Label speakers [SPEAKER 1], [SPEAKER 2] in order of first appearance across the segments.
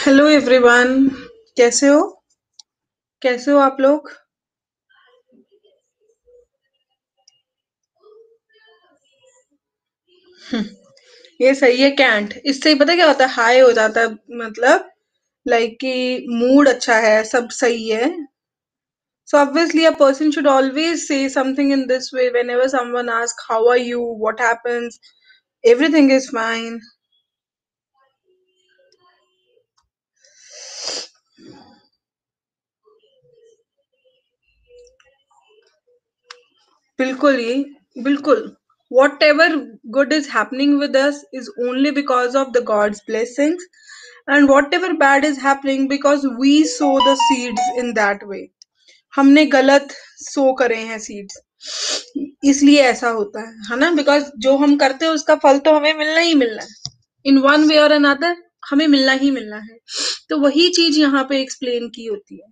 [SPEAKER 1] Hello everyone. कैसे हो? कैसे हो आप लोग? ये सही है। कैंट इससे ही पता क्या होता है, हाई हो जाता है। मतलब लाइक कि मूड अच्छा है, सब सही है। So obviously a person should always say something in this way whenever someone asks how are you, what happens, everything is fine. बिल्कुल ही, बिल्कुल। Whatever good is happening with us is only because of the God's blessings, and whatever bad is happening because we sow the seeds in that way. हमने गलत सो करे हैं seeds, इसलिए ऐसा होता है ना? बिकॉज जो हम करते हैं उसका फल तो हमें मिलना ही मिलना है, इन वन वे और अनदर हमें मिलना ही मिलना है। तो वही चीज यहाँ पे एक्सप्लेन की होती है।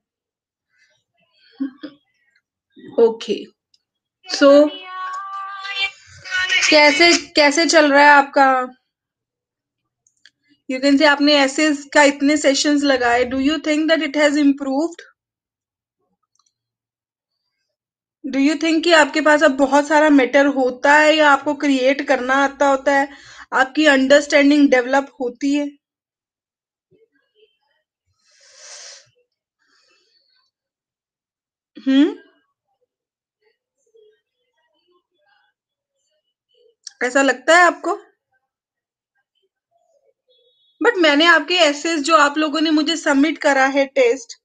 [SPEAKER 1] ओके। सो कैसे कैसे चल रहा है आपका? यू कैन से आपने ऐसे का इतने सेशंस लगाए, do you think that it has improved? Do you think कि आपके पास अब बहुत सारा मैटर होता है, या आपको क्रिएट करना आता होता है, आपकी अंडरस्टैंडिंग डेवलप होती है? हम्म। ऐसा लगता है आपको? बट मैंने आपके एसेस जो आप लोगों ने मुझे सबमिट करा है टेस्ट,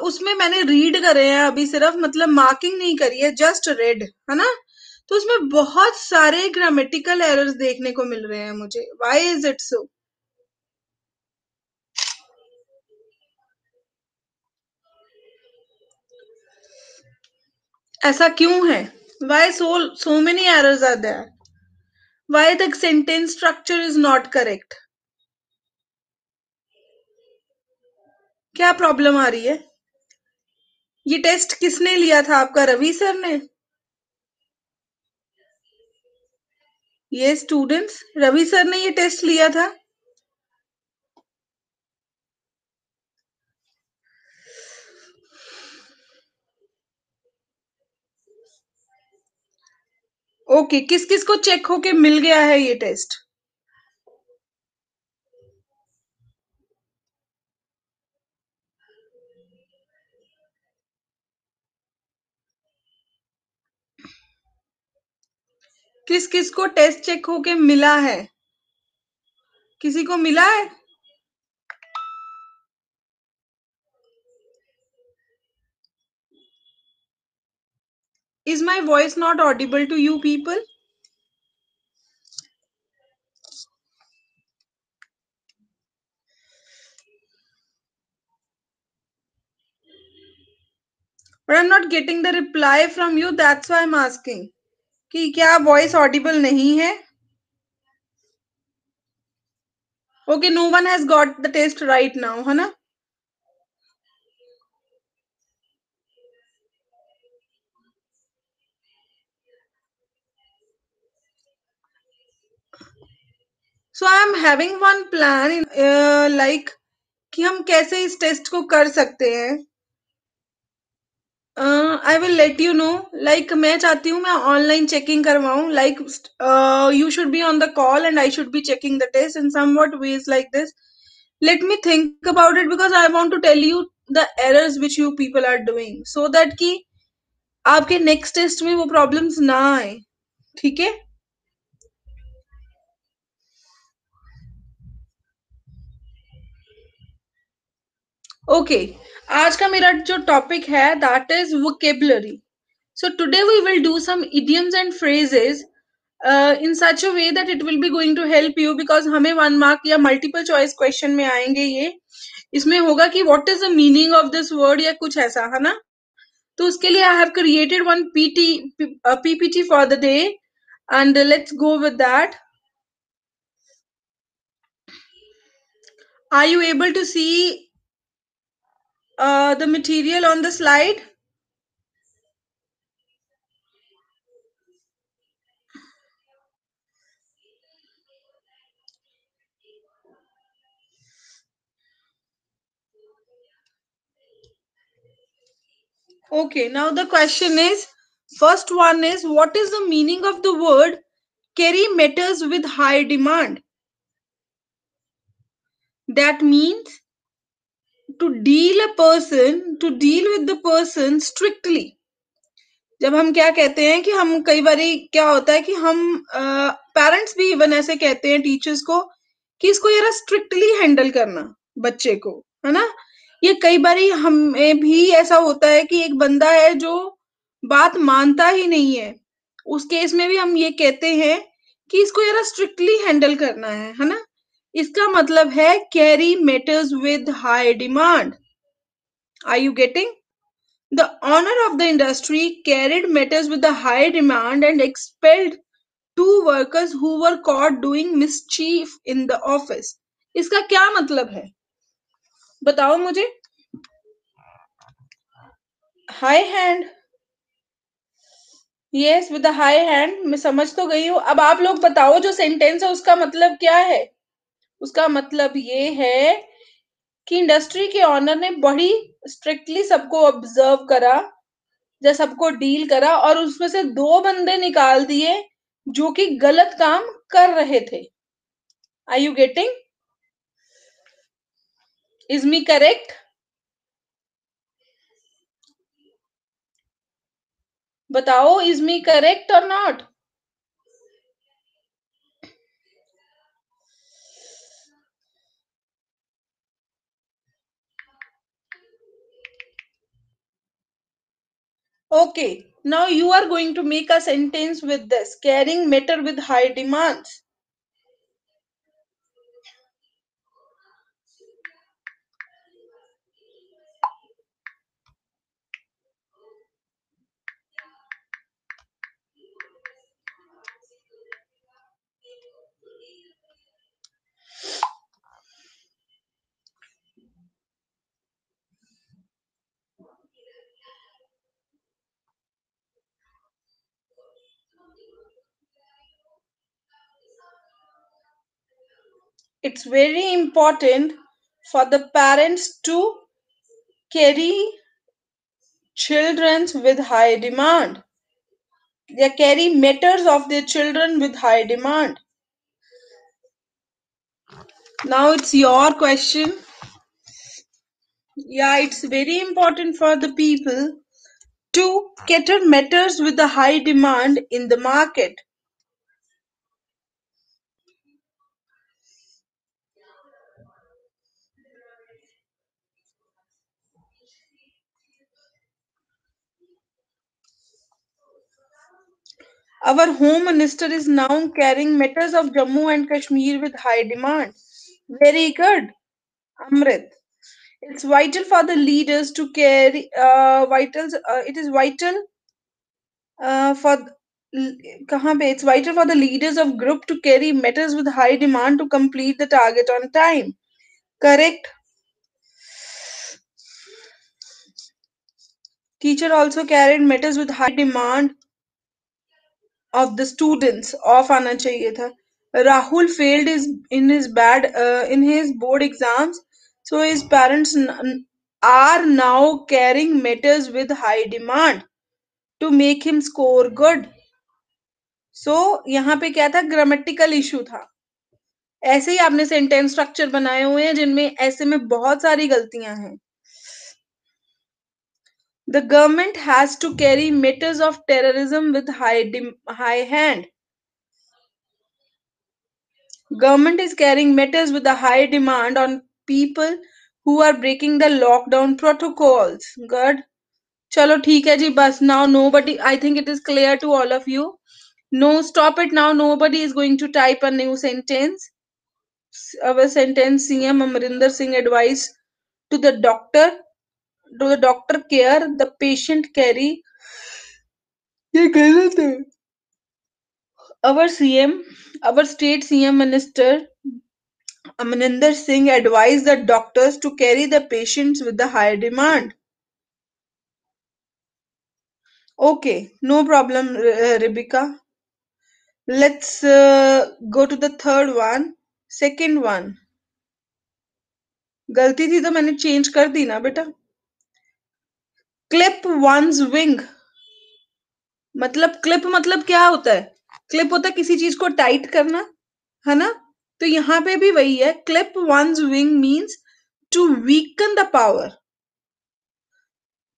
[SPEAKER 1] उसमें मैंने रीड करे हैं अभी सिर्फ, मतलब मार्किंग नहीं करी है, जस्ट रेड, है ना? तो उसमें बहुत सारे ग्रामेटिकल एरर्स देखने को मिल रहे हैं मुझे। Why is it so? ऐसा क्यों है? Why so many errors are there? Why the sentence structure is not correct? क्या प्रॉब्लम आ रही है? ये टेस्ट किसने लिया था आपका? रवि सर ने? ये स्टूडेंट्स, रवि सर ने ये टेस्ट लिया था? ओके, किस किस को चेक होके मिल गया है ये टेस्ट? किस किस को टेस्ट चेक होके मिला है? किसी को मिला है? Is my voice not audible to you people? But I am not getting the reply from you, that's why I am asking कि क्या वॉइस ऑडिबल नहीं है? Okay, no one has got the test right now, है ना? So I am having one plan, like कि हम कैसे इस टेस्ट को कर सकते हैं। I will let you know. Like मैं चाहती हूँ मैं ऑनलाइन चेकिंग करवाऊँ, like you should be on the call and I should be checking the test in somewhat ways like this. Let me think about it because I want to tell you the errors which you people are doing so that कि आपके next test में वो problems ना आए। ठीक है? Okay. आज का मेरा जो टॉपिक है that is vocabulary. So today we will do some idioms and phrases in such a way that it will be going to help you, because हमें 1 मार्क या मल्टीपल चॉइस क्वेश्चन में आएंगे ये। इसमें होगा कि what is the meaning of this word या कुछ ऐसा, है ना? तो उसके लिए I have created one PPT for the day, and let's go with that. Are you able to see the material on the slide? Okay, now the question is, first one is, what is the meaning of the word carry matters with high demand? That means to deal with the person strictly. जब हम क्या कहते हैं कि हम कई बारी क्या होता है कि हम पेरेंट्स भी इवन ऐसे कहते हैं टीचर्स को कि इसको यार स्ट्रिक्टली हैंडल करना बच्चे को, है ना। ये कई बारी हमें भी ऐसा होता है कि एक बंदा है जो बात मानता ही नहीं है, उस केस में भी हम ये कहते हैं कि इसको यार स्ट्रिक्टली हैंडल करना है ना। इसका मतलब है carry matters with high demand. Are you getting? The owner of the industry carried matters with a high demand and expelled two workers who were caught doing mischief in the office. इसका क्या मतलब है बताओ मुझे। High hand, yes with high hand, मैं समझ तो गई हूं। अब आप लोग बताओ जो सेंटेंस है उसका मतलब क्या है। उसका मतलब ये है कि इंडस्ट्री के ऑनर ने बड़ी स्ट्रिक्टली सबको ऑब्जर्व करा, जब सबको डील करा और उसमें से दो बंदे निकाल दिए जो कि गलत काम कर रहे थे। Are you getting? Is me correct? बताओ, इज मी करेक्ट और not? Okay, now you are going to make a sentence with this carrying matter with high demands. It's very important for the parents to carry children with high demand. They carry matters of their children with high demand. Now it's your question. Yeah, it's very important for the people to cater matters with a high demand in the market. Our Home Minister is now carrying matters of Jammu and Kashmir with high demand. Very good, Amrit. It's vital for the leaders to carry it is vital for कहाँ पे it's vital for the leaders of group to carry matters with high demand to complete the target on time. Correct. Teacher also carried matters with high demand of the students off आना चाहिए था. Rahul failed in his board exams, so his parents are now carrying matters with high demand to make him score good. So यहाँ पे क्या था, grammatical issue था। ऐसे ही आपने सेंटेंस स्ट्रक्चर बनाए हुए हैं जिनमें ऐसे में बहुत सारी गलतियां हैं। The government has to carry matters of terrorism with high hand. Government is carrying matters with a high demand on people who are breaking the lockdown protocols. Good. चलो ठीक है जी, बस now nobody, I think it is clear to all of you. No, stop it now. Nobody is going to type a new sentence. Our sentence: CM Amrinder Singh advised to the doctor care the patient carry. ये गलत है. Our state CM Minister Amrinder Singh advised the doctors to carry the patients with the higher demand. Okay, no problem, Rebecca. Let's go to the third one. Second one. गलती थी तो मैंने change कर दी ना बेटा. क्लिप वंस विंग, मतलब clip मतलब क्या होता है? क्लिप होता है किसी चीज को टाइट करना, है ना? तो यहाँ पे भी वही है, clip one's wing means to weaken the power,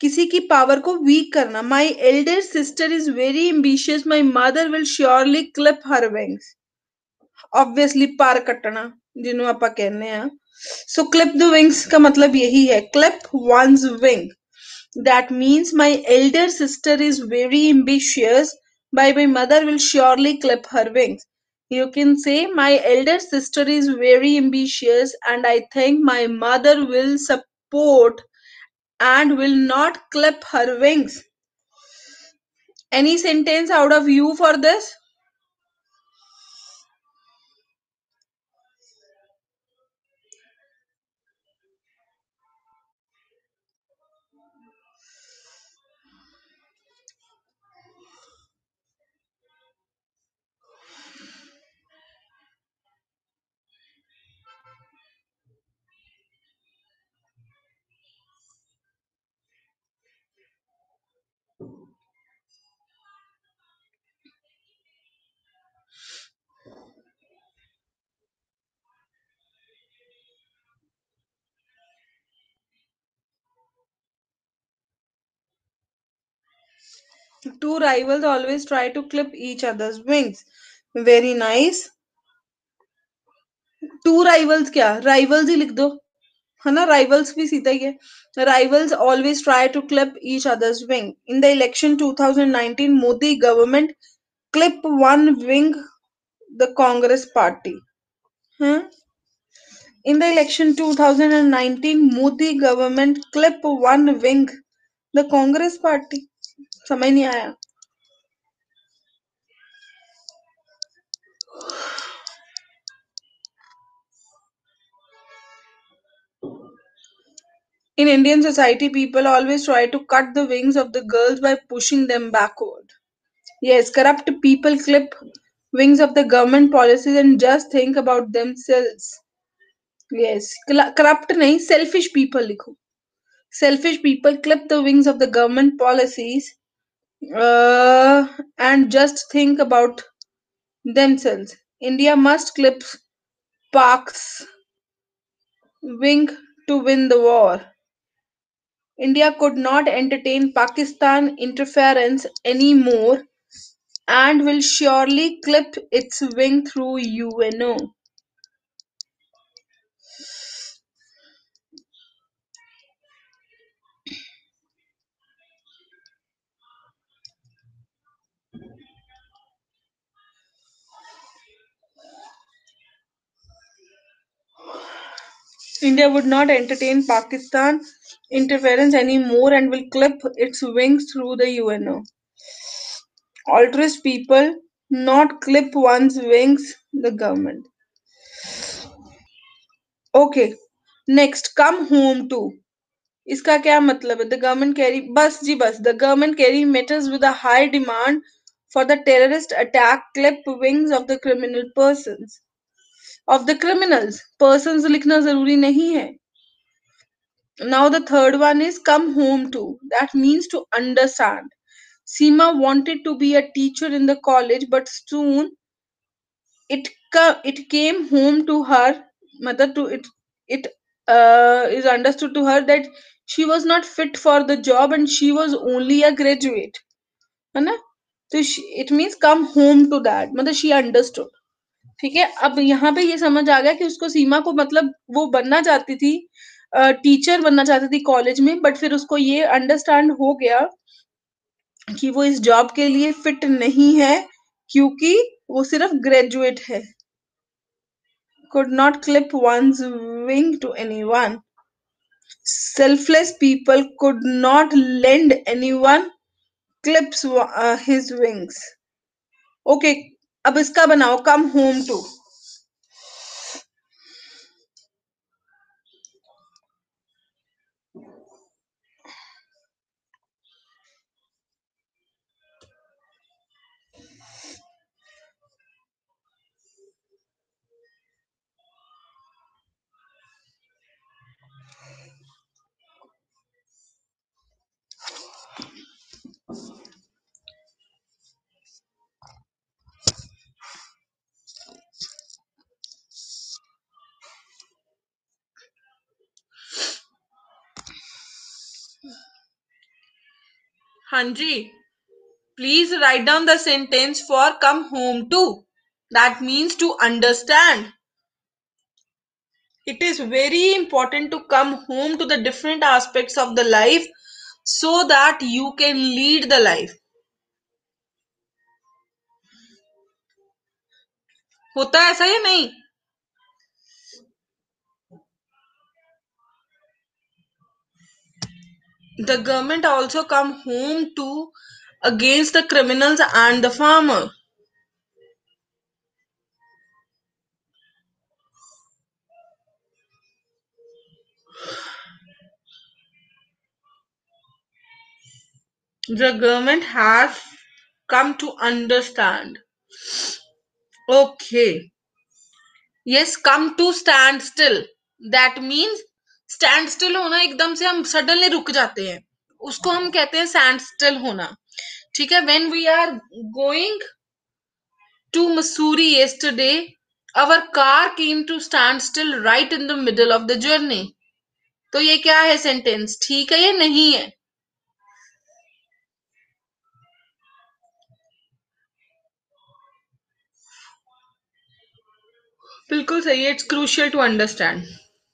[SPEAKER 1] किसी की पावर को वीक करना। My elder sister is very ambitious, my mother will surely clip her wings. Obviously पार कटना, जिन्हों आप कहने हैं। सो क्लिप द विंग्स का मतलब यही है, clip one's wing. That means my elder sister is very ambitious, my mother will surely clip her wings. You can say my elder sister is very ambitious and I think my mother will support and will not clip her wings. Any sentence out of you for this? Two rivals always try to clip each other's wings. Very nice. Two rivals क्या? Rivals ही लिख दो, है ना? Rivals भी सीधा ही है। Rivals always try to clip each other's wing. In the election 2019, Modi government clip one wing the Congress party. Huh? In the election 2019, Modi government clip one wing the Congress party. समझ नहीं आया। In Indian society, people always try to cut the wings of the girls by pushing them backward. Yes, corrupt people clip wings of the government policies and just think about themselves. Yes, corrupt nahi, selfish people likho. Selfish people clip the wings of the government policies uh, and just think about themselves. India must clip Pak's wing to win the war. India could not entertain Pakistan interference anymore and will surely clip its wing through UNO. India would not entertain Pakistan interference anymore and will clip its wings through the UNO. Altruist people not clip one's wings, the government. Okay, next, come home to. इसका क्या मतलब है? The government carry, बस जी बस, the government carry matters with a high demand for the terrorist attack clip wings of the criminal persons, of the criminals. Persons लिखना जरूरी नहीं है। Now the third one is come home to, that means to understand. Seema wanted to be a teacher in the college, but soon it it came home to her mother to it is understood to her that she was not fit for the job and she was only a graduate, है ना? तो it means come home to that, मतलब she understood। ठीक है, अब यहाँ पे ये समझ आ गया कि उसको सीमा को मतलब वो बनना चाहती थी, टीचर बनना चाहती थी कॉलेज में, बट फिर उसको ये अंडरस्टैंड हो गया कि वो इस जॉब के लिए फिट नहीं है क्योंकि वो सिर्फ ग्रेजुएट है। could not clip one's wing to anyone. Selfless people could not lend anyone clips his wings. Okay, अब इसका बनाओ, come home to. Hanji, please write down the sentence for come home to. That means to understand. It is very important to come home to the different aspects of the life so that you can lead the life. होता है ऐसा या नहीं? The government also come home to against the criminals and the farmer. The government has come to understand. Okay. Yes, come to stand still. That means stand still होना एकदम से हम suddenly रुक जाते हैं, उसको हम कहते हैं stand still होना. ठीक है. When we are going to Missouri yesterday, our car came to stand still right in the middle of the journey. तो ये क्या है सेंटेंस? ठीक है या नहीं है? बिल्कुल सही है. It's crucial to understand.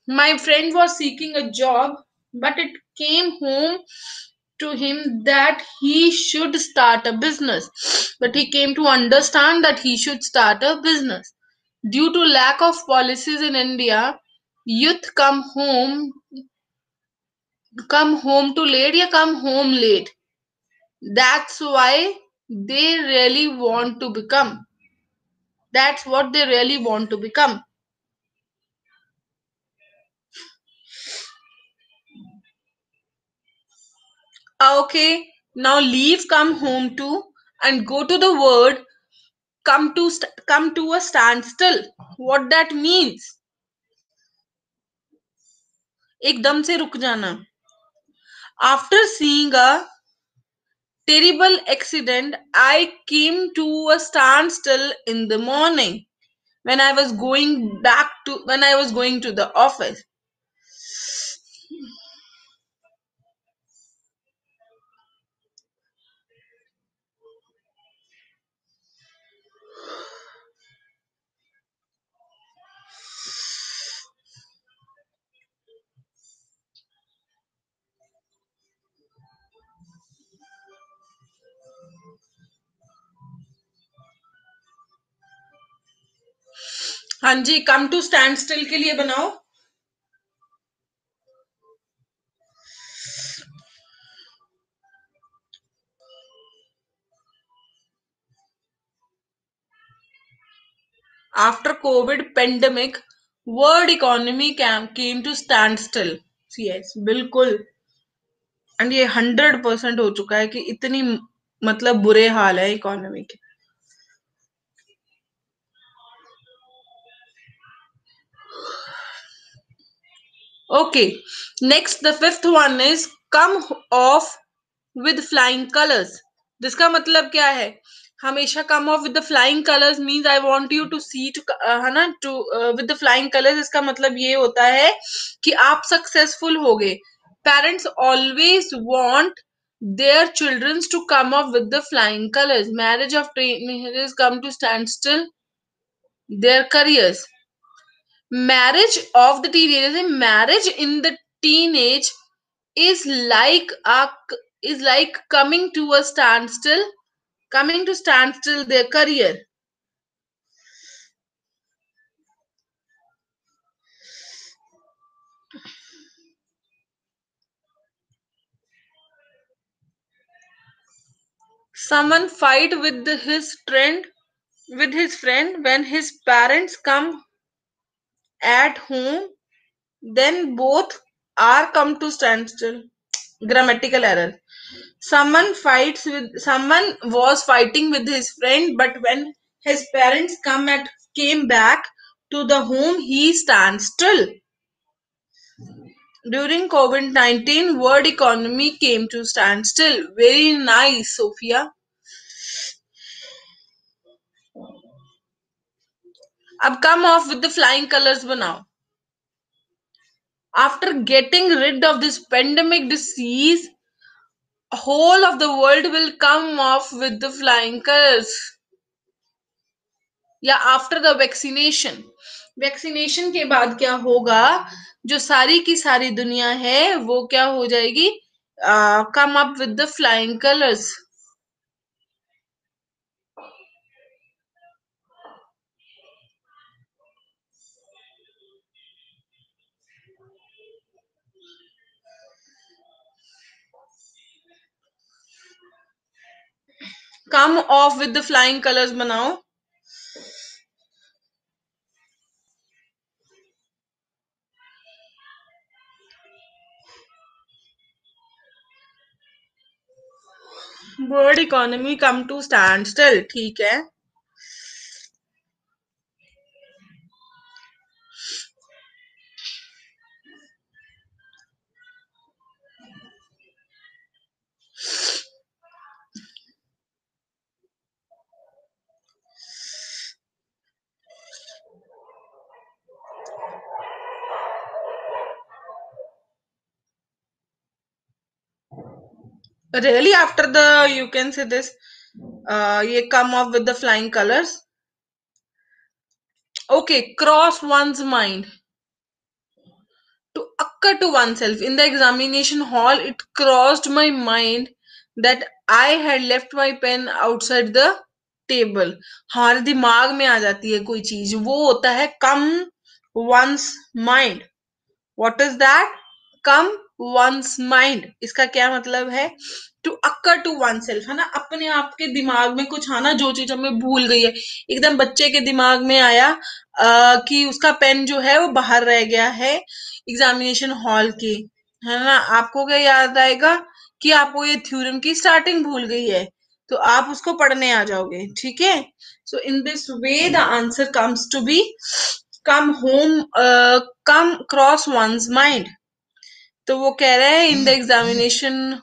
[SPEAKER 1] My friend was seeking a job, but it came home to him that he should start a business. But he came to understand that he should start a business. Due to lack of policies in India, youth come home too late या come home late. That's why they really want to become. That's what they really want to become. Okay, now leave come home to and go to the word come to a standstill. What that means? एकदम से रुक जाना. After seeing a terrible accident, I came to a standstill in the morning when I was going to the office. हाँ जी, come to standstill के लिए बनाओ. After COVID pandemic, world economy came to standstill. Yes, बिल्कुल. And ये 100% हो चुका है कि इतनी मतलब बुरे हाल है इकोनॉमी के. Okay, next the fifth one is come off with flying colors. जिसका मतलब क्या है? हमेशा come off with the flying colors means I want you to see to है ना to with the flying colors. इसका मतलब ये होता है कि आप successful हो गए. Parents always want their children to come off with the flying colors. Marriage of teenagers come to standstill their careers. Marriage of the teenagers, marriage in the teenage is like coming to a standstill, their career. Someone fight with his friend when his parents come at home, then both are come to standstill. Grammatical error. Someone was fighting with his friend, but when his parents came back to the home, he stands still. During COVID-19, world economy came to standstill. Very nice, Sophia. अब come off with the flying colors बनाओ. After getting rid of this pandemic disease, whole of the world will come off with the flying colors. या after the vaccination, vaccination के बाद क्या होगा, जो सारी की सारी दुनिया है वो क्या हो जाएगी, come up with the flying colours. Come off with the flying colours बनाओ. World economy come to standstill. ठीक है. Really, after the you can say this, ये come off with the flying colors. Okay, cross one's mind to occur to oneself in the examination hall. It crossed my mind that I had left my pen outside the table. हमारे दिमाग में आ जाती है कोई चीज, वो होता है come one's mind. What is that? Come one's mind. इसका क्या मतलब है? To occur to oneself, है ना, अपने आप के दिमाग में कुछ आना, जो चीज हमें भूल गई है. एकदम बच्चे के दिमाग में आया कि उसका पेन जो है वो बाहर रह गया है एग्जामिनेशन हॉल के, है ना. आपको क्या याद आएगा कि आपको ये थ्योरम की स्टार्टिंग भूल गई है, तो आप उसको पढ़ने आ जाओगे. ठीक है. So in this way the answer comes to be come home, come cross one's mind. तो वो कह रहा है in the examination,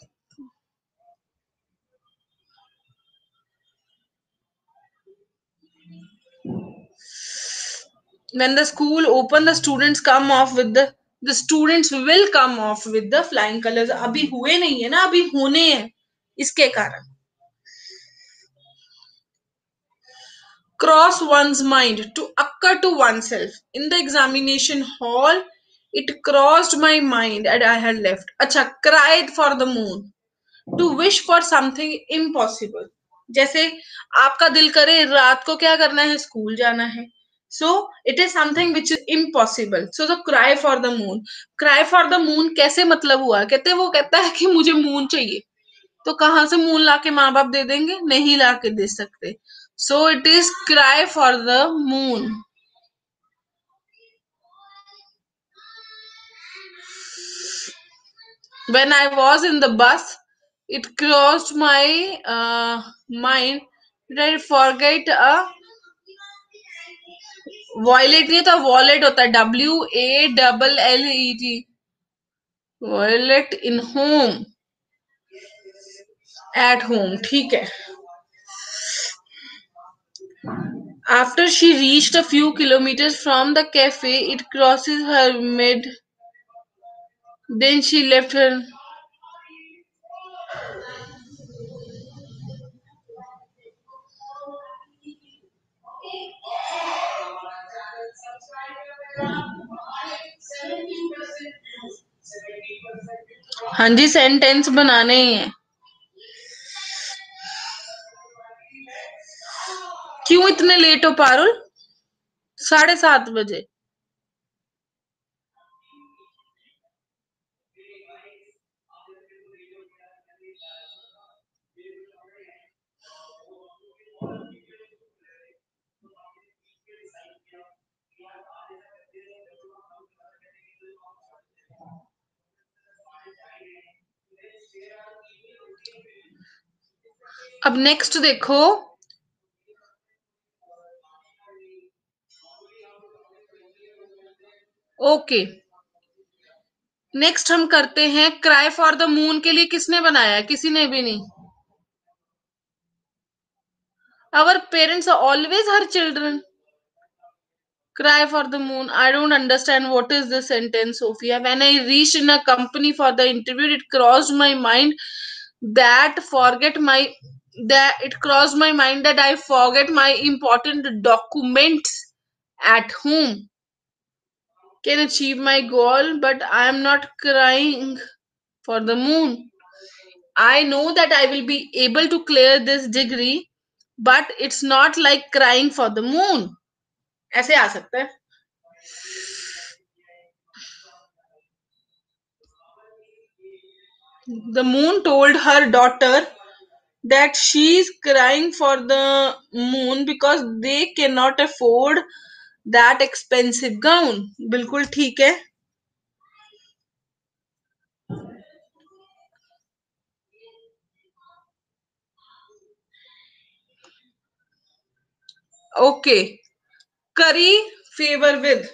[SPEAKER 1] when the school open, the students come off with the students will come off with the flying colors. अभी हुए नहीं है ना, अभी होने हैं, इसके कारण. Cross one's mind to occur to oneself in the examination hall. It crossed my mind and I had left. अच्छा, cried for the moon to wish for something impossible. जैसे आपका दिल करे रात को क्या करना है, स्कूल जाना है. So it is something which is impossible. So the cry for the moon. Cry for the moon कैसे मतलब हुआ, कहते वो कहता है कि मुझे मून चाहिए, तो कहाँ से मून लाके माँ बाप दे देंगे, नहीं लाके दे सकते. So it is cry for the moon. When I was in the bus, it crossed my mind that I forget a violet. नहीं होता, वॉलेट होता है, WALLET. Violet in home, at home. ठीक है. After she reached a few kilometers from the cafe, it crosses her mid. Then she left her. हाँ जी, sentence बनाने ही है. क्यों इतने लेट हो पारुल? 7:30 बजे. अब नेक्स्ट देखो. ओके, नेक्स्ट हम करते हैं क्राई फॉर द मून. के लिए किसने बनाया है? किसी ने भी नहीं. Our parents are always her children. Cry for the moon. I don't understand what is this sentence, Sophia. When I reached in a company for the interview, it crossed my mind that forget my that it crossed my mind that I forget my important documents at home. Can achieve my goal, but I am not crying for the moon. I know that I will be able to clear this degree, but it's not like crying for the moon. ऐसे आ सकता है. The moon told her daughter that she is crying for the moon because they cannot afford that expensive gown. बिल्कुल ठीक है. Okay. Curry favor with.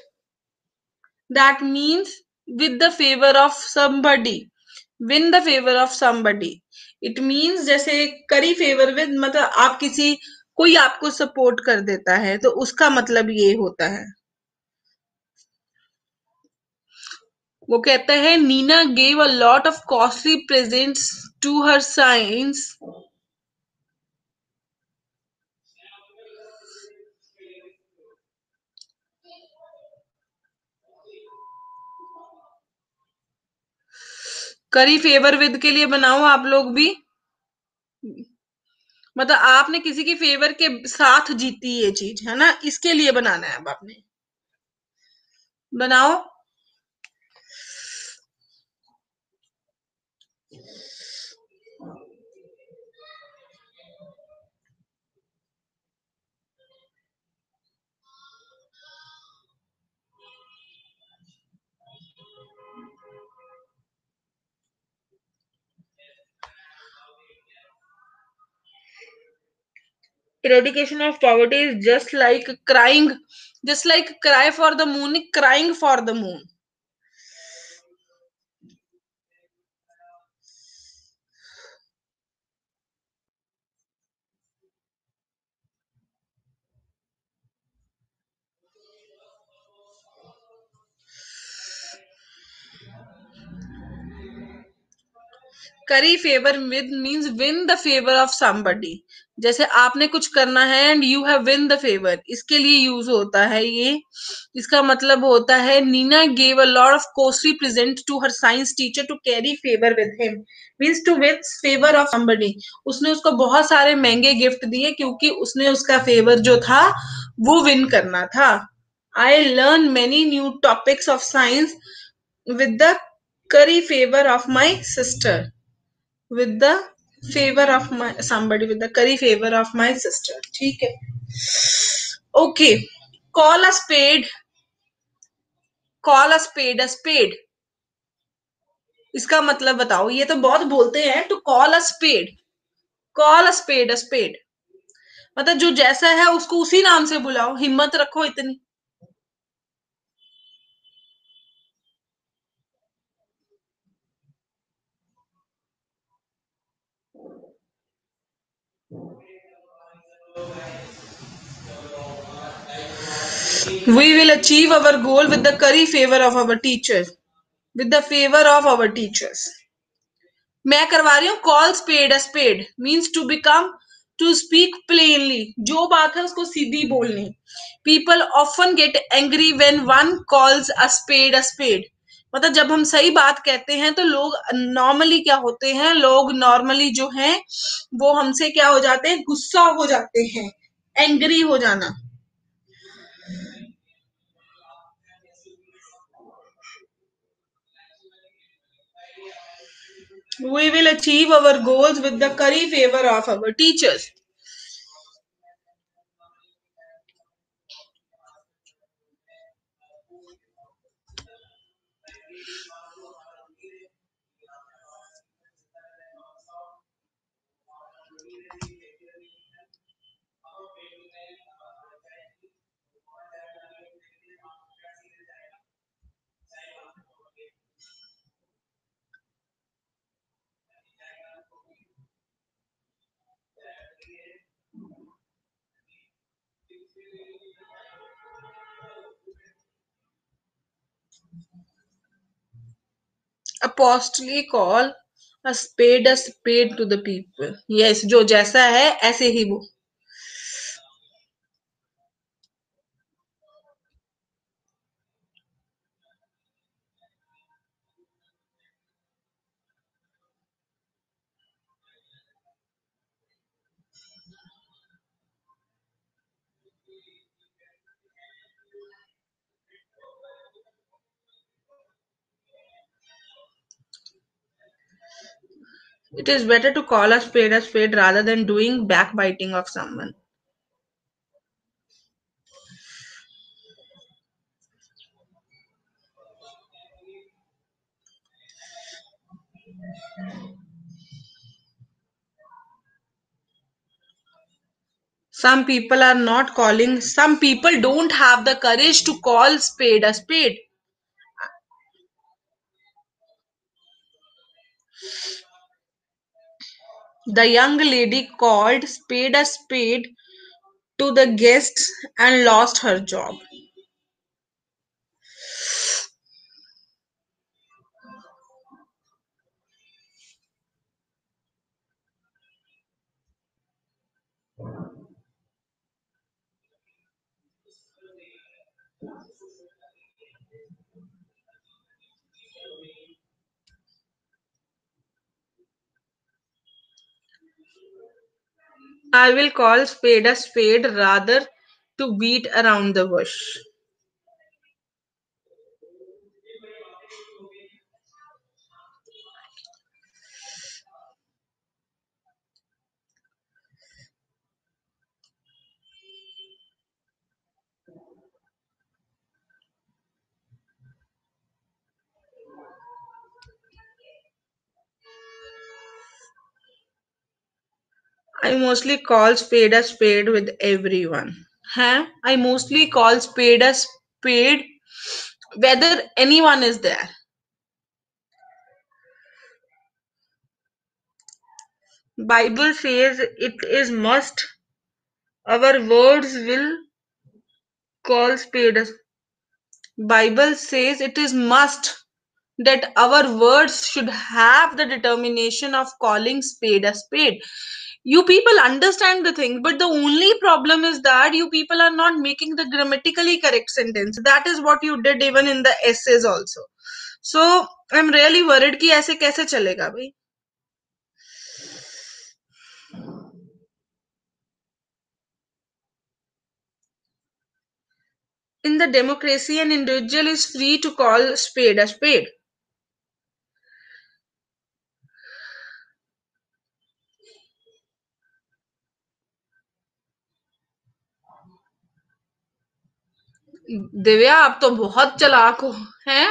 [SPEAKER 1] That means with the favor of somebody. Win the favor of somebody. It means जैसे करी favour with मतलब आप किसी कोई आपको सपोर्ट कर देता है तो उसका मतलब ये होता है. वो कहता है Neena gave a lot of costly presents to her science. Curry favour with के लिए बनाओ आप लोग भी. मतलब आपने किसी की फेवर के साथ जीती ये चीज है ना, इसके लिए बनाना है. अब आपने बनाओ. Eradication of poverty is just like cry for the moon, crying for the moon. करी favour with means win the favour of somebody. जैसे आपने कुछ करना है and you have win the favour, इसके लिए यूज होता है ये. इसका मतलब होता है Neena gave a lot of costly present to her science teacher to carry favour with him. Means to win favour of somebody. उसने उसको बहुत सारे महंगे गिफ्ट दिए क्योंकि उसने उसका फेवर जो था वो विन करना था. I learn many new topics of science with the curry favor of my sister. With the favor of my somebody, with the curry favor of my sister. ठीक है. Okay. Call a spade. Call a spade a spade. इसका मतलब बताओ. ये तो बहुत बोलते हैं to call a spade. Call a spade a spade. मतलब जो जैसा है उसको उसी नाम से बुलाओ. हिम्मत रखो इतनी. We will achieve our goal with the curry favor of our teachers. With the favor of our teachers. मैं करवा रही हूँ. Call spade a spade means to become to speak plainly. जो बात है उसको सीधी बोलनी. People often get angry when one calls a spade. मतलब जब हम सही बात कहते हैं तो लोग नॉर्मली क्या होते हैं, लोग नॉर्मली जो हैं वो हमसे क्या हो जाते हैं, गुस्सा हो जाते हैं. एंग्री हो जाना. We will achieve our goals with the curry favor of our teachers. Apostolic call a spade to the people. Yes, जो जैसा है ऐसे ही वो. It is better to call a spade rather than doing backbiting of someone. Some people don't have the courage to call spade a spade. The young lady called spade a spade to the guests and lost her job. I will call spade a spade rather to beat around the bush. I mostly call spade a spade with everyone. Huh? I mostly call spade a spade whether anyone is there. Bible says it is must our words will call spade a Bible says it is must that our words should have the determination of calling spade a spade. You people understand the thing, but the only problem is that you people are not making the grammatically correct sentence. That is what you did even in the essays also. So I'm really worried कि ऐसे कैसे चलेगा भाई. In the democracy, an individual is free to call spade a spade. Divya आप तो बहुत चालाक हो हैं.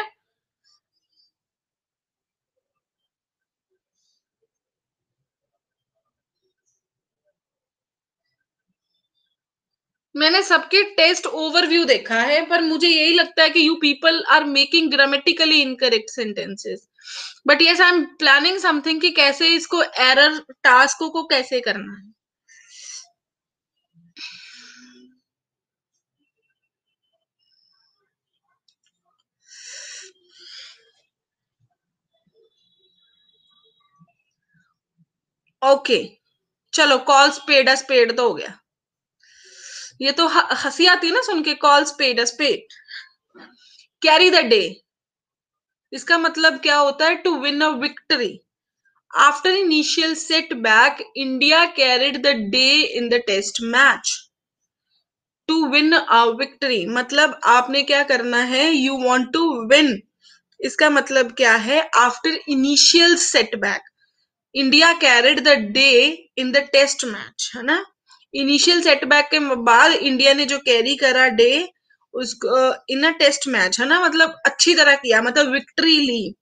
[SPEAKER 1] मैंने सबके टेस्ट ओवरव्यू देखा है पर मुझे यही लगता है कि you people are making grammatically incorrect sentences. But yes I am planning something कि कैसे इसको एरर टास्क को कैसे करना है. ओके चलो कॉल स्पेड अ स्पेड तो हो गया. ये तो हंसी आती है ना सुन के. Call spade a spade. Carry the day इसका मतलब क्या होता है? To win a victory. After initial setback India carried the day in the test match. टू विन अ विक्ट्री मतलब आपने क्या करना है? You want to win. इसका मतलब क्या है? After initial setback India carried the day in the test match, है ना. इनिशियल सेटबैक के बाद इंडिया ने जो कैरी करा डे उसको इन अ टेस्ट मैच, है ना. मतलब अच्छी तरह किया, मतलब विक्ट्री ली,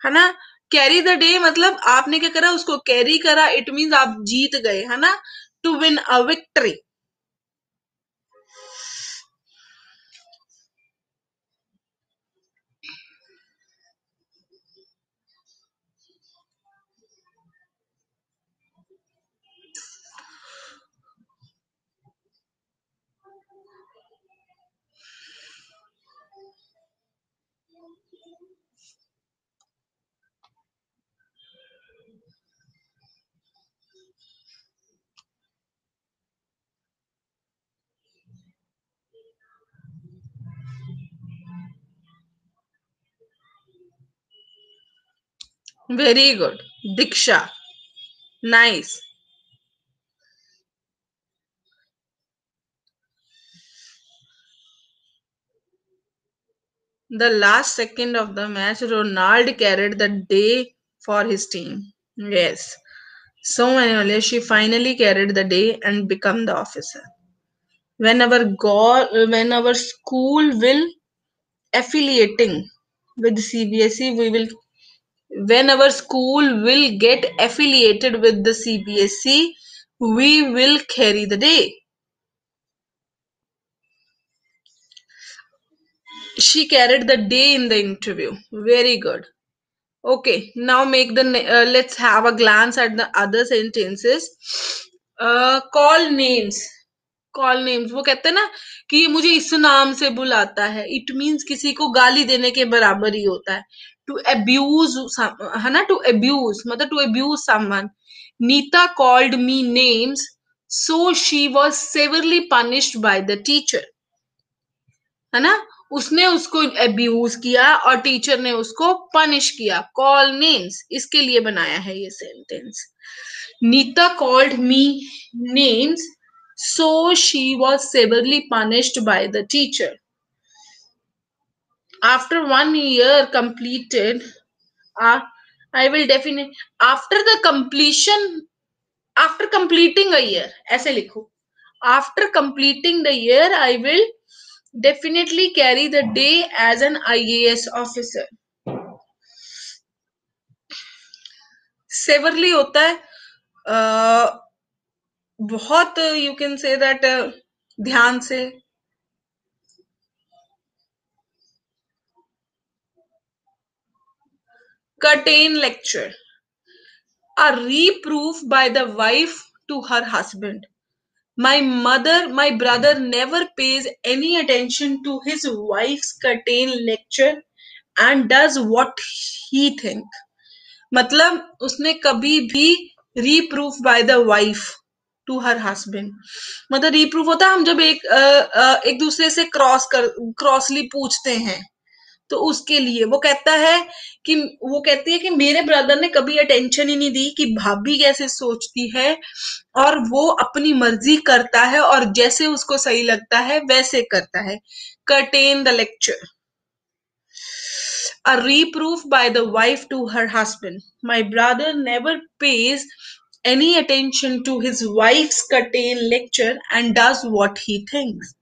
[SPEAKER 1] है ना. कैरी द डे मतलब आपने क्या करा? उसको कैरी करा. इट मींस आप जीत गए, है ना. To win a victory. Very good. Diksha. Nice. The last second of the match, Ronaldo carried the day for his team. Yes. So Manuel, she finally carried the day and become the officer. When our school will affiliating with CBSE, we will when our school will get affiliated with the CBSE, we will carry the day. She carried the day in the interview. Very good. Okay, now let's have a glance at the other sentences. Call names. Call names वो कहते हैं ना कि ये मुझे इस नाम से बुलाता है. इट मीन्स किसी को गाली देने के बराबर ही होता है. टू अब्यूज है ना, टू अब्यूज मतलब to abuse someone. Neeta called me names so she was severely punished by the teacher. है ना, उसने उसको अब्यूज किया और टीचर ने उसको पनिश किया. कॉल नेम्स इसके लिए बनाया है ये sentence. Neeta called me names so she was severely punished by the teacher. After 1 year completed, I will definitely after the completion after completing a year ऐसे लिखो. After completing the year, I will definitely carry the day as an IAS officer. Severely होता है बहुत, you can say that ध्यान से. Curtain lecture. A reproof by the wife to her husband. My brother never pays any attention to his wife's curtain lecture and does what he think. मतलब उसने कभी भी reproof by the wife to her husband. मतलब reproof होता है हम जब एक दूसरे से क्रॉसली पूछते हैं, तो उसके लिए वो कहता है कि वो कहती है कि मेरे ब्रदर ने कभी अटेंशन ही नहीं दी कि भाभी कैसे सोचती है, और वो अपनी मर्जी करता है और जैसे उसको सही लगता है वैसे करता है. Curtain the lecture. A reproof by the wife to her husband. My brother never pays any attention to his wife's curtain lecture and does what he thinks.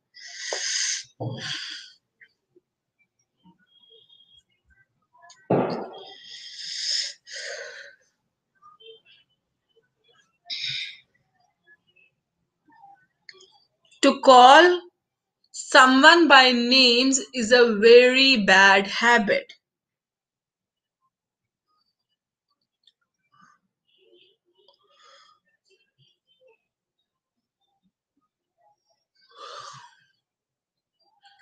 [SPEAKER 1] To call someone by names is a very bad habit.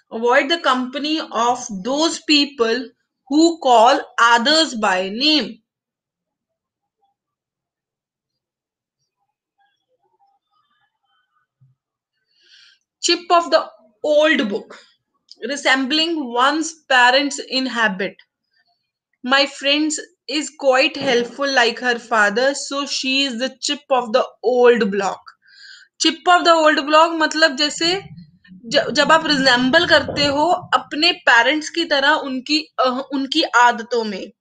[SPEAKER 1] Avoid the company of those people who call others by name. Chip of the old book. Resembling one's parents in habit. My friend is quite helpful like her father, so she is the chip of the old block. Chip off the old block मतलब जैसे जब आप resemble करते हो अपने parents की तरह उनकी आदतों में,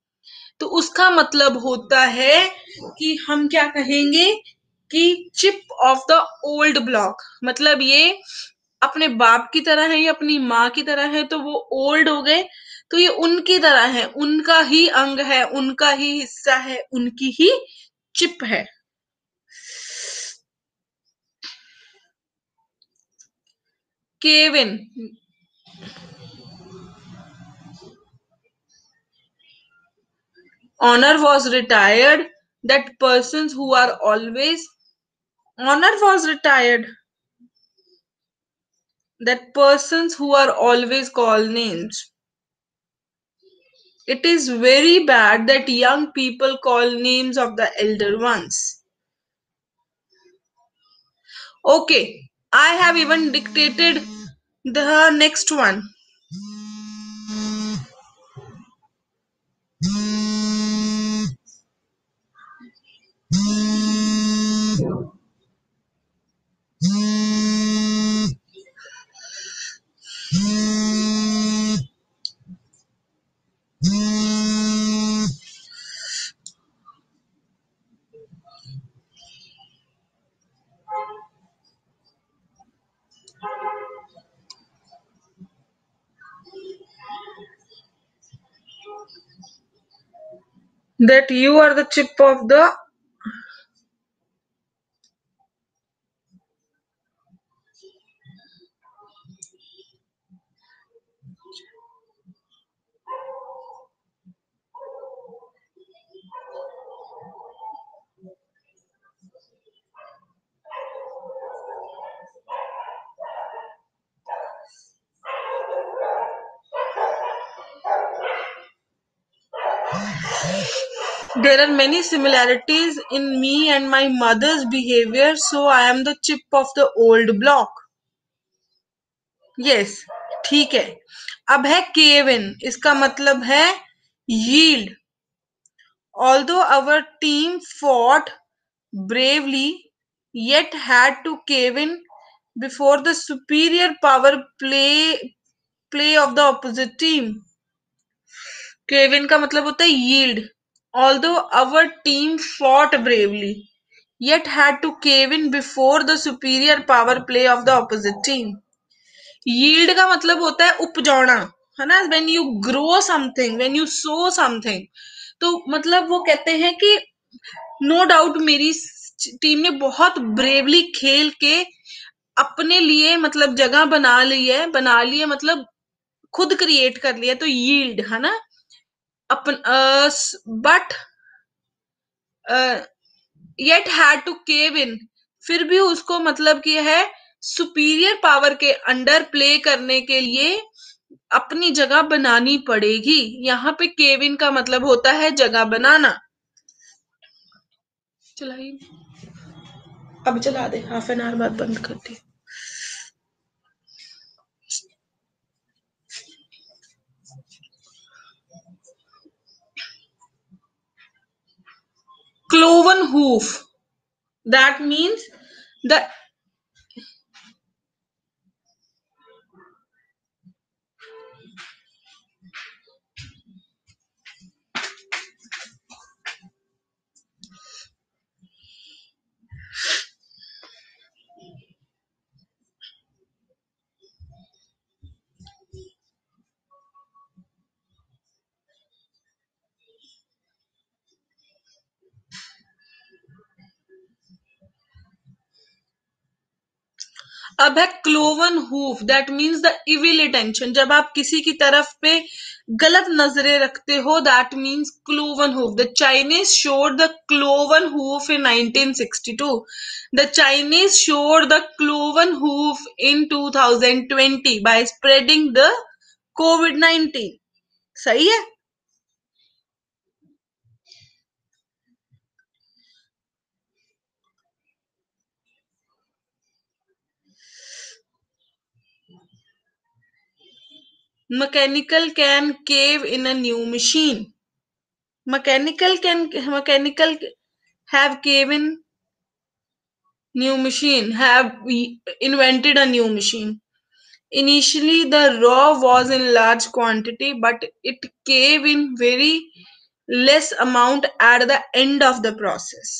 [SPEAKER 1] तो उसका मतलब होता है कि हम क्या कहेंगे कि chip off the old block. मतलब ये अपने बाप की तरह है या अपनी माँ की तरह है, तो वो ओल्ड हो गए, तो ये उनकी तरह है, उनका ही अंग है, उनका ही हिस्सा है, उनकी ही चिप है. Kevin. Honor was retired. That persons who are always honor was retired. That persons who are always called names. It is very bad that young people call names of the elder ones. Okay, I have even dictated the next one. That you are the chip of the. There are many similarities in me and my mother's behavior, so I am the chip of the old block. यस, ठीक है। अब है cave in, इसका मतलब है yield. Although our team fought bravely yet had to cave in before the superior power play of the opposite team. Cave in का मतलब होता है yield. Although our team fought bravely yet had to cave in before the superior power play of the opposite team. Yield का मतलब होता है उपजाना, है ना? When you grow something, when you sow something, तो मतलब वो कहते हैं कि नो डाउट मेरी टीम ने बहुत ब्रेवली खेल के अपने लिए मतलब जगह बना ली है मतलब खुद क्रिएट कर लिया, तो यील्ड है ना। अपन बट येट हैड टू केव इन, फिर भी उसको मतलब कि है सुपीरियर पावर के अंडर प्ले करने के लिए अपनी जगह बनानी पड़ेगी। यहाँ पे केव इन का मतलब होता है जगह बनाना। चलाइए, अब चला दे, हाफ एन आवर बाद बंद कर दी। Cloven hoof, that means the. अब है cloven hoof, that means the evil attention. जब आप किसी की तरफ पे गलत नजरें रखते हो, that means cloven hoof. The Chinese showed the cloven hoof in 1962। The Chinese showed the cloven hoof in 2020 by spreading the कोविड-19। सही है। Mechanical can cave in a new machine. Mechanical have cave in new machine, have invented a new machine. Initially, the raw was in large quantity, but it cave in very less amount at the end of the process.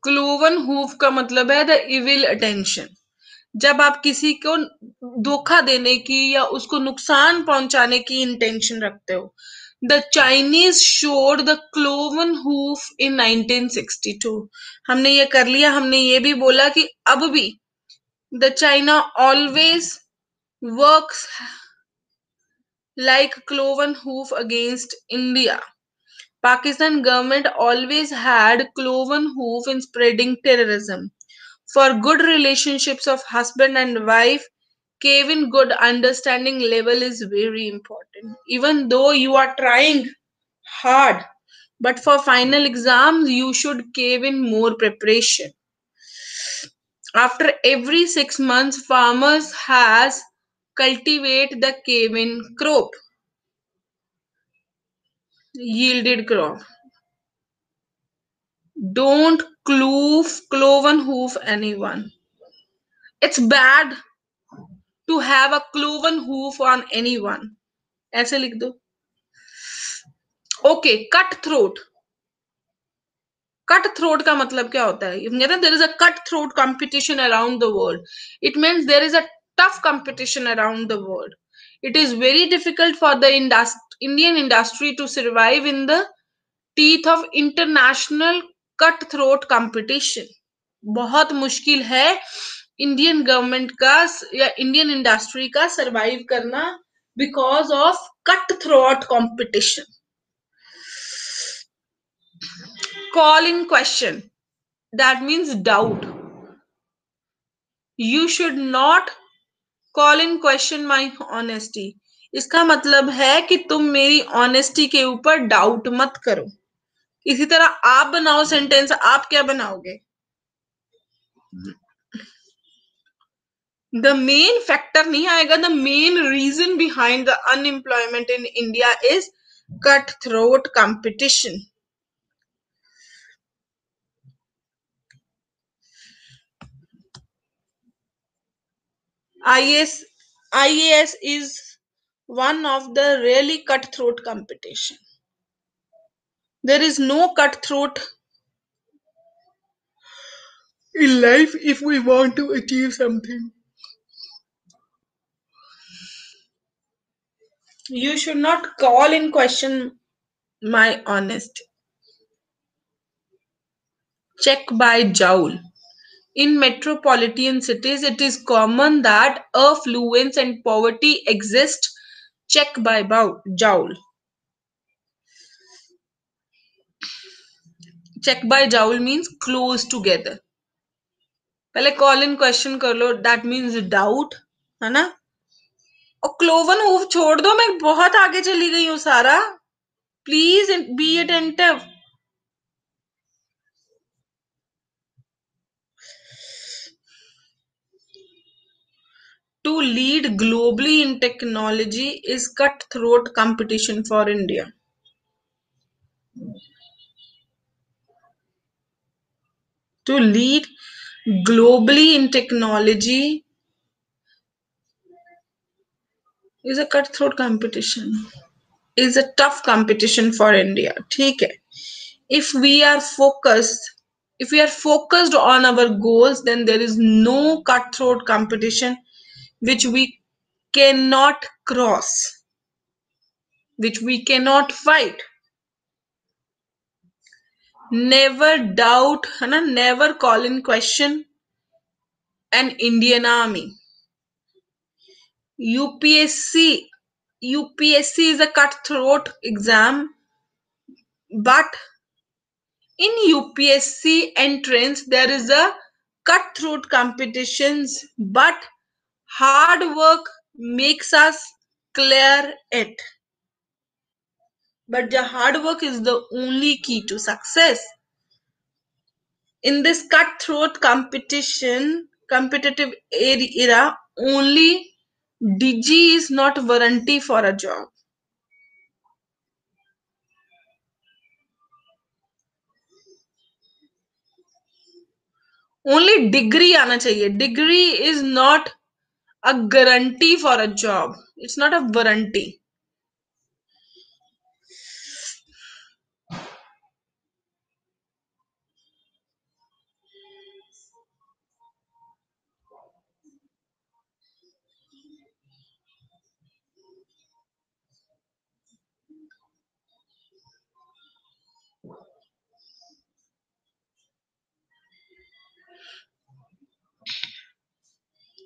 [SPEAKER 1] Cloven hoof का मतलब है the evil attention. जब आप किसी को धोखा देने की या उसको नुकसान पहुंचाने की इंटेंशन रखते हो। The Chinese showed the cloven hoof in 1962। हमने ये कर लिया। हमने ये भी बोला कि अब भी the China always works like cloven hoof against India. Pakistan government always had cloven hoof in spreading terrorism. For good relationships of husband and wife, cave in good understanding level is very important. Even though you are trying hard, but for final exams, you should cave in more preparation. After every 6 months, farmers has cultivate the cave in crop, yielded crop. Don't cloven hoof anyone. It's bad. to have a cloven hoof on anyone. ऐसे लिख दो. Okay, cutthroat. Cut throat का मतलब क्या होता है? There is a cut throat competition around the world. It means there is a tough competition around the world. It is very difficult for the Indian industry to survive in the teeth of international cut throat competition. बहुत मुश्किल है Indian government का या Indian industry का survive करना because of cut throat competition. Call in question. That means doubt. You should not call in question my honesty. इसका मतलब है कि तुम मेरी ऑनेस्टी के ऊपर डाउट मत करो. इसी तरह आप बनाओ सेंटेंस. आप क्या बनाओगे? द मेन फैक्टर नहीं आएगा. The main reason behind the unemployment in India is cut throat competition. IAS is one of the really cutthroat competition. There is no cutthroat in life if we want to achieve something. You should not call in question my honesty. Check by jowl. In metropolitan cities, it is common that affluence and poverty exist. Check by jowl. Check by jowl means close together. पहले call in question कर लो. That means doubt, है ना? और cloven hoof छोड़ दो. मैं बहुत आगे चली गई हूँ सारा. Please be attentive. To lead globally in technology is cutthroat competition for India. To lead globally in technology is a cutthroat competition. Is a tough competition for India. ठीक है. If we are focused on our goals, then there is no cutthroat competition which we cannot cross, which we cannot fight. Never doubt, है ना? Never call in question an Indian army. UPSC is a cutthroat exam, but in UPSC entrance there is a cutthroat competitions, but hard work makes us clear it. But the hard work is the only key to success. In this cutthroat competitive era, only degree is not warranty for a job. Only degree आना चाहिए. Degree is not a guarantee for a job. It's not a warranty.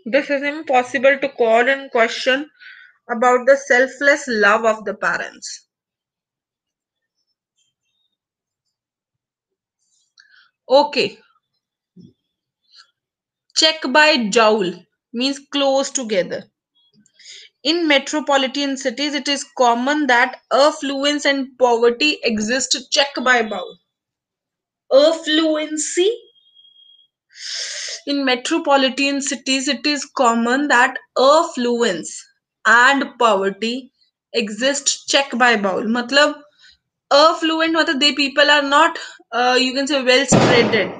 [SPEAKER 1] This is impossible to call in question about the selfless love of the parents. Okay. Check by jowl means close together. In metropolitan cities, it is common that affluence and poverty exist. Check by bowl. Affluency. In metropolitan cities, it is common that affluence and poverty exist. Check by bowl. मतलब affluent मतलब they people are not you can say well spreaded.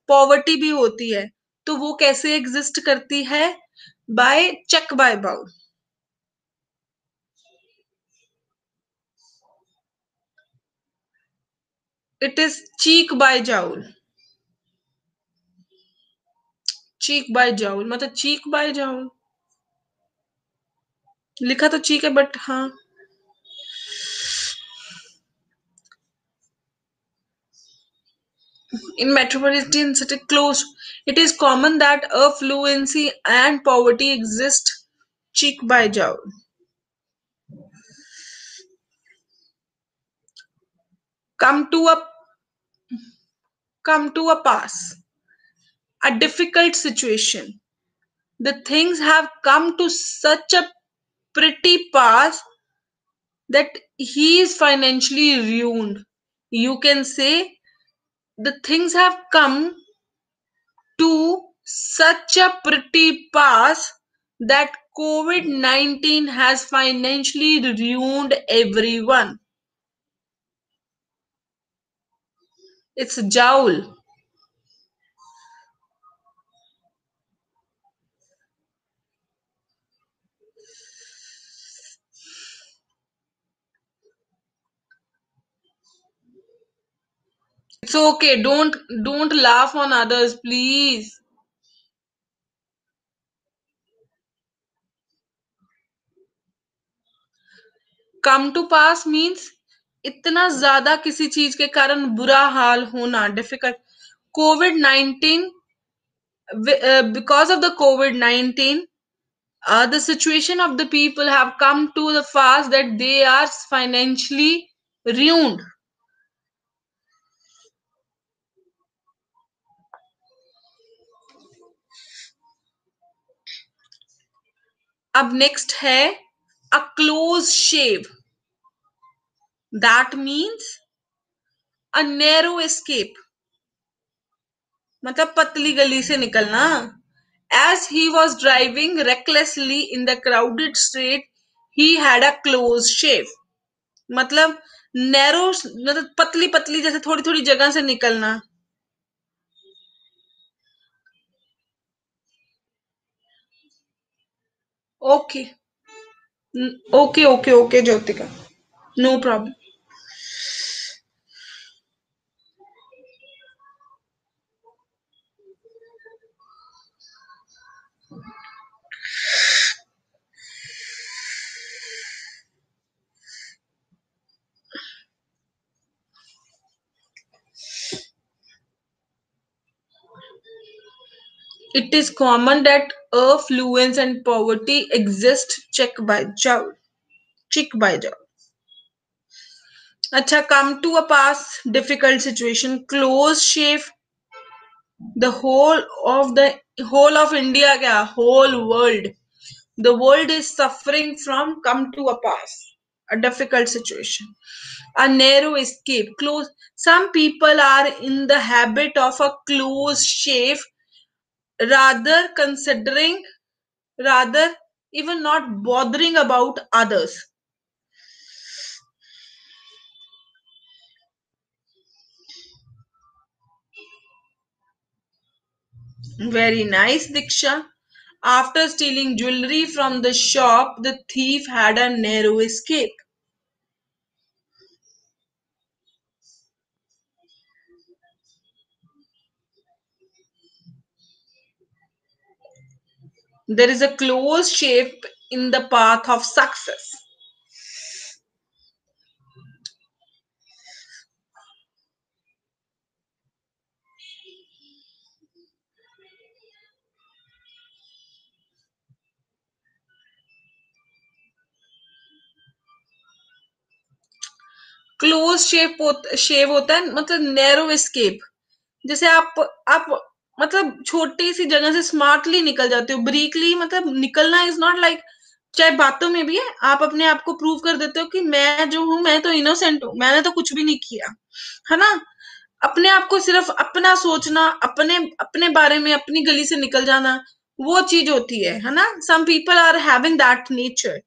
[SPEAKER 1] Poverty भी होती है. तो वो कैसे exist करती है? by check by bow. It is cheek by jowl. Cheek by jowl मतलब चीक बाय जाउल, लिखा तो चीक है बट हाँ. In metropolitan city close, it is common that affluency and poverty exist cheek by jowl. Come to a come to a pass, a difficult situation. The things have come to such a pretty pass that he is financially ruined. You can say the things have come to such a pretty pass that COVID 19 has financially ruined everyone. It's jowl. It's okay. Don't laugh on others, please. Come to pass means इतना ज्यादा किसी चीज के कारण बुरा हाल होना, difficult. Covid 19, because of the COVID 19, the situation of the people have come to the fast that they are financially ruined. अब next है a close shave. That means a narrow escape. मतलब पतली गली से निकलना. As he was driving recklessly in the crowded street, he had a close shave. मतलब narrow मतलब पतली पतली जैसे थोड़ी थोड़ी जगह से निकलना. Okay okay okay okay Jyotika, no problem. It is common that affluence and poverty exist check by jowl. Cheek by jowl. अच्छा, come to a pass, difficult situation, close shave. The whole of India, क्या whole world, the world is suffering from come to a pass, a difficult situation, a narrow escape, close. Some people are in the habit of a close shave, rather considering, rather even not bothering about others. Very nice, Diksha. After stealing jewelry from the shop, the thief had a narrow escape. There is a close shape in the path of success. Close shave होता है मतलब narrow escape. जैसे आप मतलब छोटी सी जगह से smartly निकल जाते हो, ब्रीकली मतलब निकलना इज नॉट लाइक, चाहे बातों में भी है, आप अपने आप को प्रूव कर देते हो कि मैं जो हूं मैं तो इनोसेंट हूं, मैंने तो कुछ भी नहीं किया, है ना. अपने आप को सिर्फ अपना सोचना, अपने अपने बारे में अपनी गली से निकल जाना, वो चीज होती है ना. Some people are having that nature.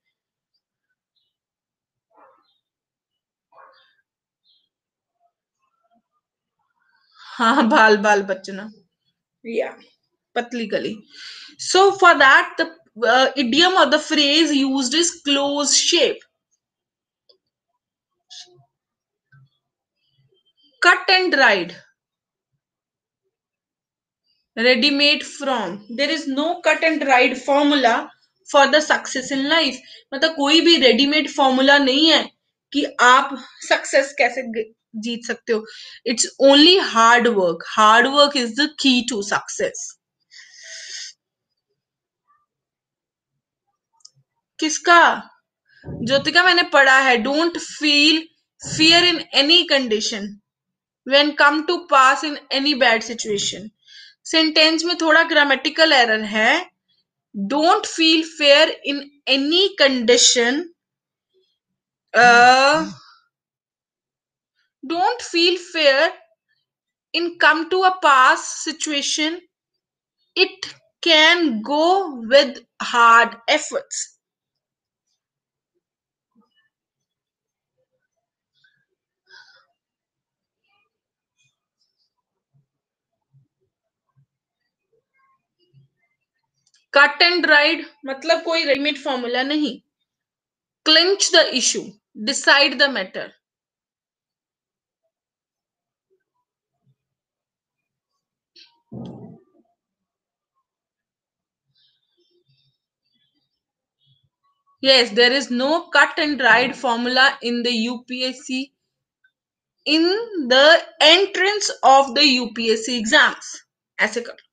[SPEAKER 1] हाँ, बाल बाल बचना, या पतली गली. So for that, idiom or the phrase used is close shape. Cut and dried, ready made from. There is no cut and dried formula for the success in life. मतलब कोई भी रेडीमेड फॉर्मूला नहीं है कि आप success कैसे जीत सकते हो. It's only hard work. Hard work is the key to success. किसका? ज्योतिका, मैंने पढ़ा है. Don't feel fear in any condition when come to pass in any bad situation. Sentence में थोड़ा ग्रामेटिकल एरर है. Don't feel fair in any condition. Don't feel fear in come to a past situation. It can go with hard efforts. Cut and dried मतलब कोई readymade formula नहीं. Clinch the issue, decide the matter. Yes, there is no cut and dried formula in the UPSC, in the entrance of the UPSC exams. ऐसे कर.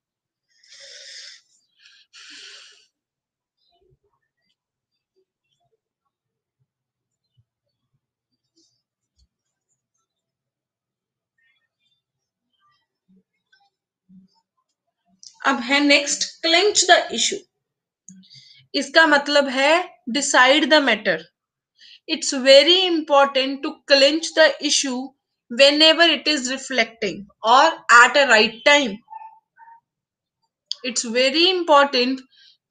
[SPEAKER 1] अब है next, clinch the issue. इसका मतलब है decide the matter. It's very important to clinch the issue whenever it is reflecting or at a right time. It's very important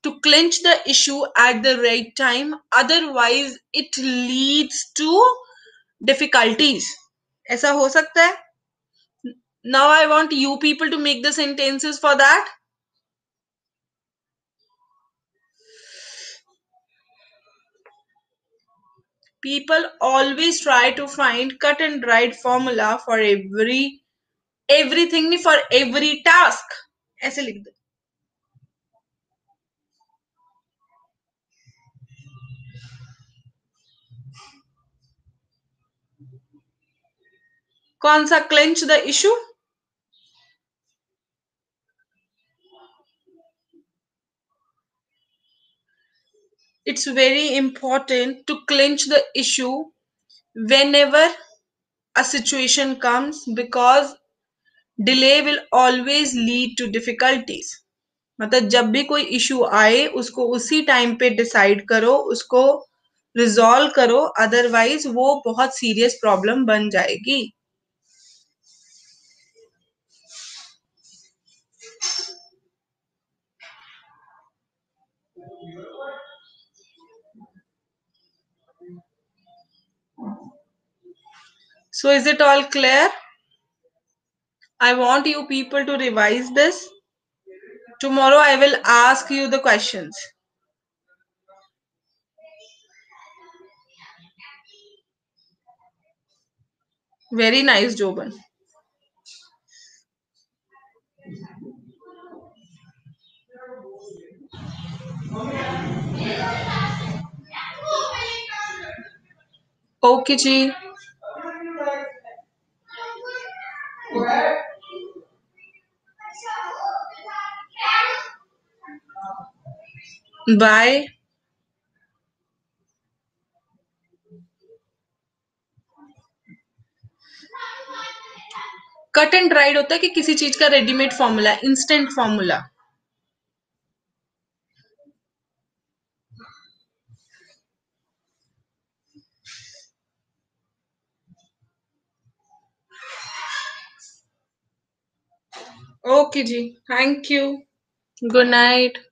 [SPEAKER 1] to clinch the issue at the right time, otherwise it leads to difficulties. ऐसा हो सकता है. Now I want you people to make the sentences for that. People always try to find cut and dried formula for everything, for every task. ऐसे लिख दो. कौन सा clench the issue? It's very important to clinch the issue whenever a situation comes, because delay will always lead to difficulties. मतलब जब भी कोई issue आए उसको उसी टाइम पे डिसाइड करो, उसको रिजॉल्व करो, अदरवाइज वो बहुत सीरियस प्रॉब्लम बन जाएगी. So is it all clear? I want you people to revise this. Tomorrow I will ask you the questions. Very nice, Joban. Okay, जी. Bye. कट एंड ड्राइड होता है कि किसी चीज का readymade formula, instant formula. Okay जी, thank you. Good night.